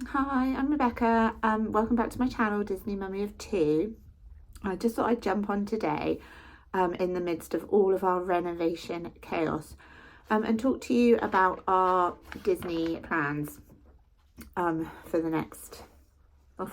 Hi, I'm Rebecca. Welcome back to my channel, Disney Mummy of Two. I just thought I'd jump on today in the midst of all of our renovation chaos and talk to you about our Disney plans for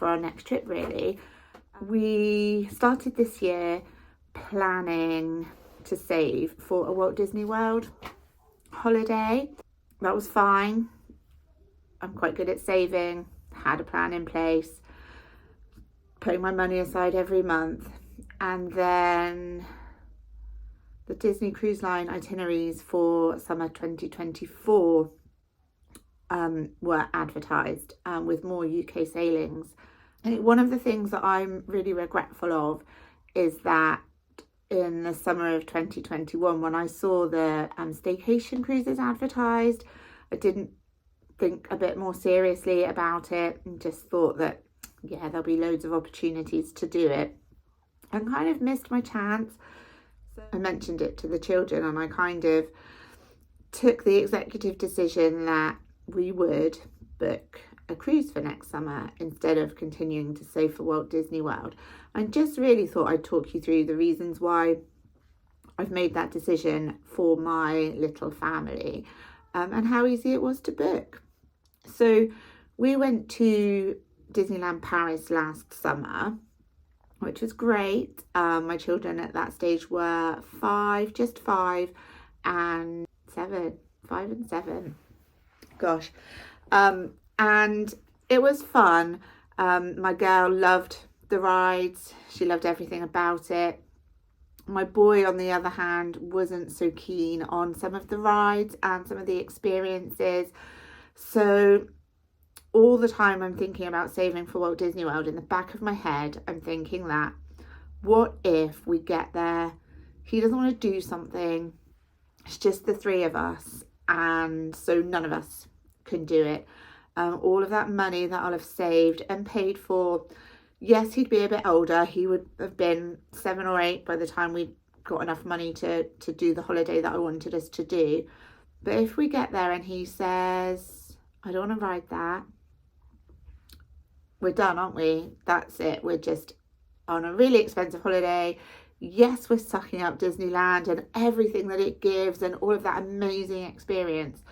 our next trip really. We started this year planning to save for a Walt Disney World holiday. That was fine. I'm quite good at saving, had a plan in place, putting my money aside every month. And then the Disney Cruise Line itineraries for summer 2024 were advertised with more UK sailings. And one of the things that I'm really regretful of is that in the summer of 2021, when I saw the staycation cruises advertised, I didn't think a bit more seriously about it and just thought that, yeah, there'll be loads of opportunities to do it, and kind of missed my chance. So I mentioned it to the children and I kind of took the executive decision that we would book a cruise for next summer instead of continuing to save for Walt Disney World. And just really thought I'd talk you through the reasons why I've made that decision for my little family and how easy it was to book. So we went to Disneyland Paris last summer, which was great. My children at that stage were just five and seven. Gosh. And it was fun. My girl loved the rides. She loved everything about it. My boy, on the other hand, wasn't so keen on some of the rides and some of the experiences. So all the time I'm thinking about saving for Walt Disney World, in the back of my head, I'm thinking that what if we get there, he doesn't want to do something, it's just the three of us, and so none of us can do it. All of that money that I'll have saved and paid for, yes, he'd be a bit older. He would have been 7 or 8 by the time we got enough money to do the holiday that I wanted us to do. But if we get there and he says, I don't want to ride that, we're done, aren't we? That's it. We're just on a really expensive holiday. Yes, we're sucking up Disneyland and everything that it gives and all of that amazing experience,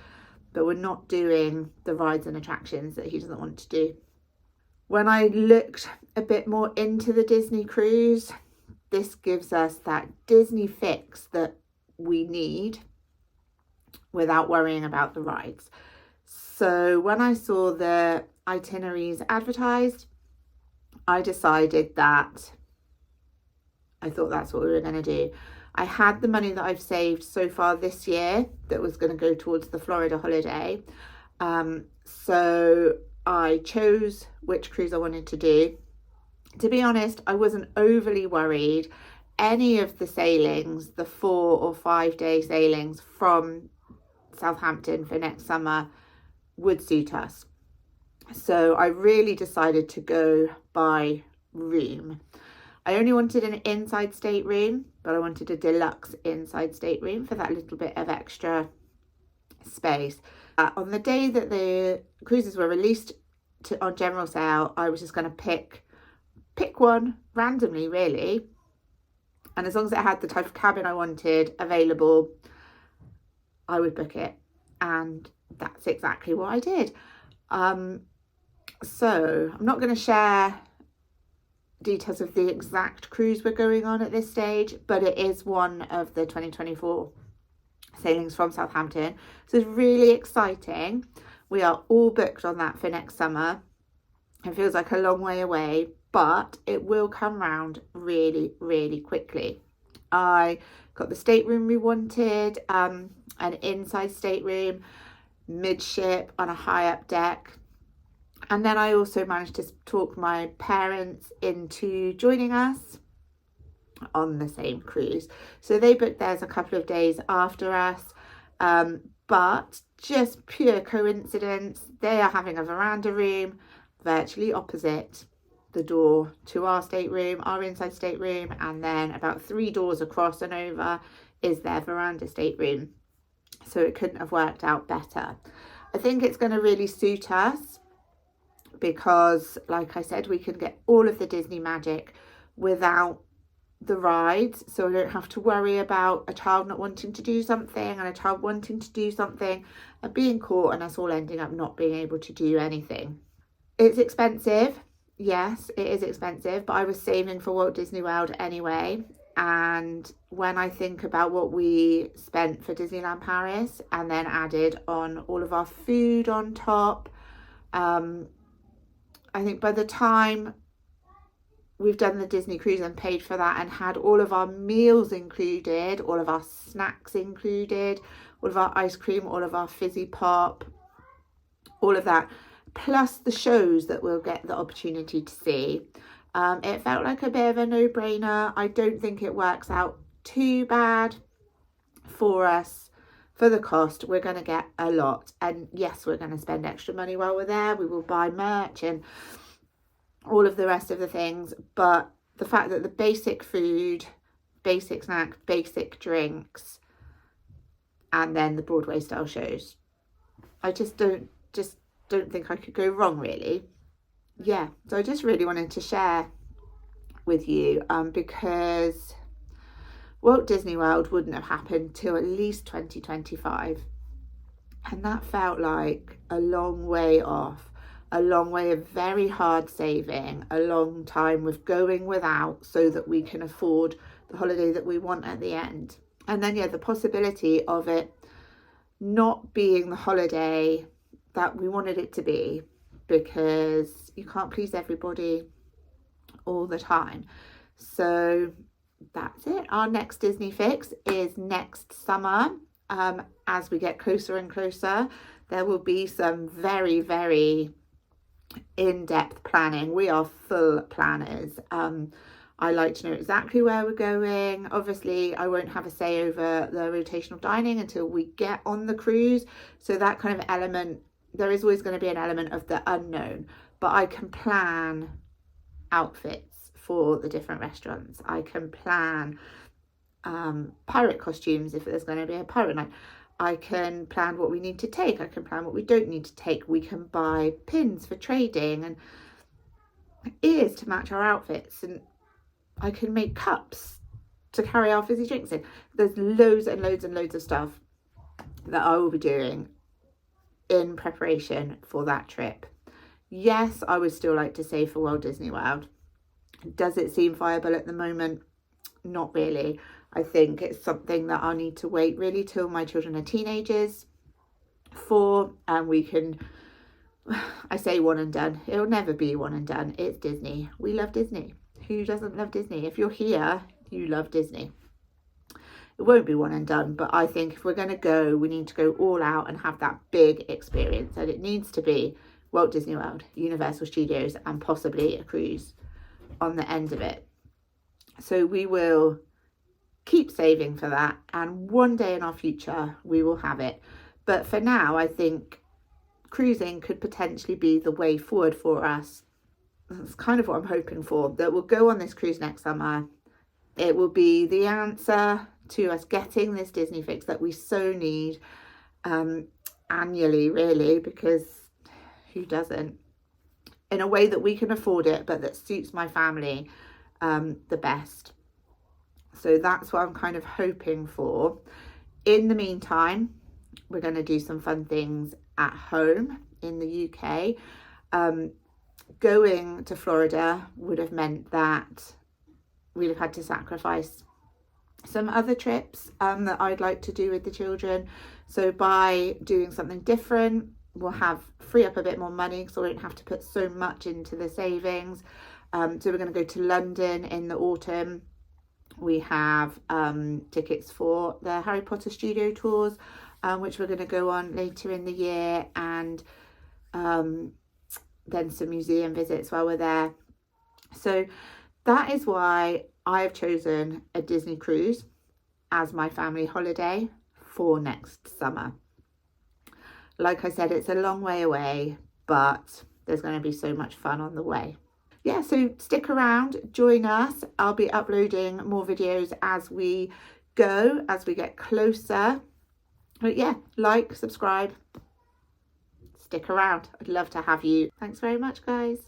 but we're not doing the rides and attractions that he doesn't want to do. When I looked a bit more into the Disney cruise, this gives us that Disney fix that we need without worrying about the rides. So when I saw the itineraries advertised, I decided that I thought that's what we were going to do. I had the money that I've saved so far this year that was going to go towards the Florida holiday. So I chose which cruise I wanted to do. To be honest, I wasn't overly worried. Any of the sailings, the 4 or 5 day sailings from Southampton for next summer, would suit us. So I really decided to go by room. I only wanted an inside stateroom, but I wanted a deluxe inside stateroom for that little bit of extra space. On the day that the cruises were released on general sale, I was just going to pick one randomly, really. And as long as it had the type of cabin I wanted available, I would book it. And that's exactly what I did. So I'm not going to share details of the exact cruise we're going on at this stage, but it is one of the 2024 sailings from Southampton. So it's really exciting. We are all booked on that for next summer. It feels like a long way away, but it will come round really, really quickly. I got the stateroom we wanted, an inside stateroom, midship on a high up deck. And then I also managed to talk my parents into joining us on the same cruise. So they booked theirs a couple of days after us, but just pure coincidence, they are having a veranda room virtually opposite the door to our stateroom, our inside stateroom, and then about 3 doors across and over is their veranda stateroom. So it couldn't have worked out better. I think it's going to really suit us. because, like I said, we can get all of the Disney magic without the rides, so I don't have to worry about a child not wanting to do something and a child wanting to do something and being caught and us all ending up not being able to do anything. It's expensive. Yes, it is expensive, but I was saving for Walt Disney World anyway. And when I think about what we spent for Disneyland Paris and then added on all of our food on top, I think by the time we've done the Disney cruise and paid for that and had all of our meals included, all of our snacks included, all of our ice cream, all of our fizzy pop, all of that, plus the shows that we'll get the opportunity to see, it felt like a bit of a no-brainer. I don't think it works out too bad for us. For the cost, we're going to get a lot, and yes, we're going to spend extra money while we're there. We will buy merch and all of the rest of the things, but the fact that the basic food, basic snacks, basic drinks, and then the Broadway style shows, I just don't think I could go wrong, really. Yeah, so I just really wanted to share with you, because Walt Disney World wouldn't have happened till at least 2025, and that felt like a long way off, a long way of very hard saving, a long time with going without so that we can afford the holiday that we want at the end. And then, yeah, the possibility of it not being the holiday that we wanted it to be, because you can't please everybody all the time. So that's it. Our next Disney fix is next summer. As we get closer and closer, there will be some very, very in-depth planning. We are full planners. I like to know exactly where we're going. Obviously, I won't have a say over the rotational dining until we get on the cruise. So that kind of element, there is always going to be an element of the unknown, but I can plan outfits for the different restaurants. I can plan pirate costumes if there's going to be a pirate night. I can plan what we need to take. I can plan what we don't need to take. We can buy pins for trading and ears to match our outfits, and I can make cups to carry our fizzy drinks in. There's loads and loads and loads of stuff that I will be doing in preparation for that trip. Yes, I would still like to save for Walt Disney World. Does it seem viable at the moment? Not really. I think it's something that I'll need to wait really till my children are teenagers for, and we can, I say one and done. It'll never be one and done. It's Disney. We love Disney. Who doesn't love Disney? If you're here, you love Disney. It won't be one and done, but I think if we're going to go, we need to go all out and have that big experience, and it needs to be Walt Disney World, Universal Studios, and possibly a cruise on the end of it. So we will keep saving for that, and one day in our future we will have it. But for now, I think cruising could potentially be the way forward for us. That's kind of what I'm hoping for, that we'll go on this cruise next summer. It will be the answer to us getting this Disney fix that we so need annually, really, because who doesn't? In a way that we can afford it, but that suits my family the best. So that's what I'm kind of hoping for. In the meantime, we're going to do some fun things at home in the UK. Going to Florida would have meant that we'd have had to sacrifice some other trips that I'd like to do with the children. So by doing something different, we'll free up a bit more money, so we don't have to put so much into the savings. So we're going to go to London in the autumn. We have tickets for the Harry Potter studio tours, which we're going to go on later in the year, and then some museum visits while we're there. So that is why I've chosen a Disney cruise as my family holiday for next summer. Like I said, it's a long way away, but there's going to be so much fun on the way. Yeah, so stick around, join us. I'll be uploading more videos as we go, as we get closer. But yeah, like, subscribe. stick around. I'd love to have you. Thanks very much, guys.